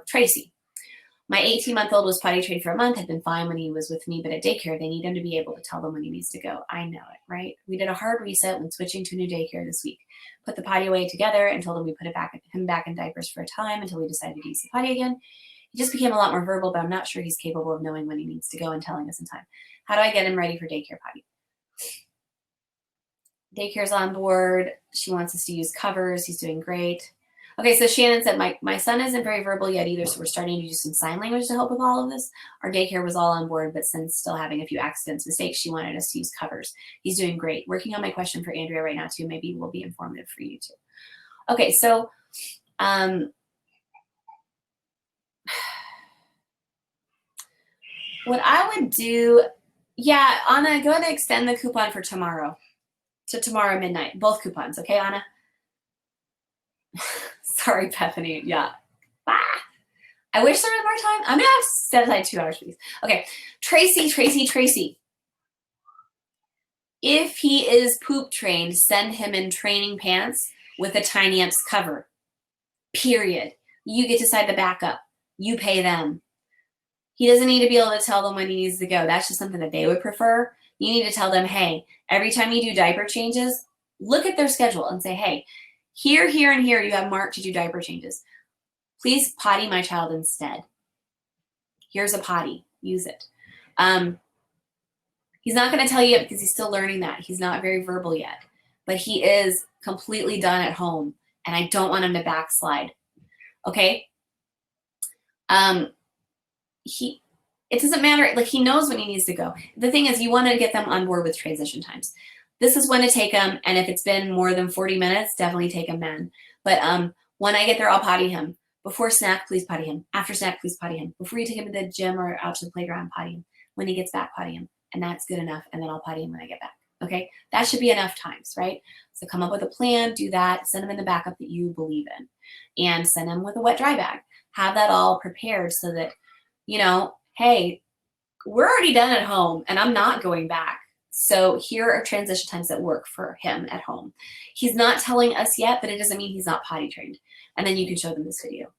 Tracy. My 18-month-old was potty trained for a month, had been fine when he was with me, but at daycare, they need him to be able to tell them when he needs to go. I know it, right? We did a hard reset when switching to a new daycare this week. Put the potty away together and told him we put him back in diapers for a time until we decided to use the potty again. He just became a lot more verbal, but I'm not sure he's capable of knowing when he needs to go and telling us in time. How do I get him ready for daycare potty? Daycare's on board. She wants us to use covers. He's doing great. Okay, so Shannon said, my son isn't very verbal yet either, so we're starting to use some sign language to help with all of this. Our daycare was all on board, but since still having a few accidents, mistakes, she wanted us to use covers. He's doing great. Working on my question for Andrea right now, too. Maybe will be informative for you, too. Okay, so what I would do, yeah, Anna, go ahead and extend the coupon for tomorrow to tomorrow midnight. Both coupons, okay, Anna? Sorry, Bethany. Yeah. I wish there was more time. I'm going to have to set aside 2 hours for these. Okay. Tracy. If he is poop trained, send him in training pants with a Tiny Amps cover. Period. You get to decide the backup. You pay them. He doesn't need to be able to tell them when he needs to go. That's just something that they would prefer. You need to tell them, hey, every time you do diaper changes, look at their schedule and say, hey, here, and here, you have marked to do diaper changes. Please potty my child instead. Here's a potty. Use it. He's not going to tell you yet because he's still learning that. He's not very verbal yet. But he is completely done at home, and I don't want him to backslide. Okay? It doesn't matter. Like, he knows when he needs to go. The thing is, you want to get them on board with transition times. This is when to take them, and if it's been more than 40 minutes, definitely take him then. But when I get there, I'll potty him. Before snack, please potty him. After snack, please potty him. Before you take him to the gym or out to the playground, potty him. When he gets back, potty him. And that's good enough, and then I'll potty him when I get back. Okay? That should be enough times, right? So come up with a plan, do that, send him in the backup that you believe in, and send him with a wet dry bag. Have that all prepared so that, you know, hey, we're already done at home, and I'm not going back. So here are transition times that work for him at home. He's not telling us yet, but it doesn't mean he's not potty trained. And then you can show them this video.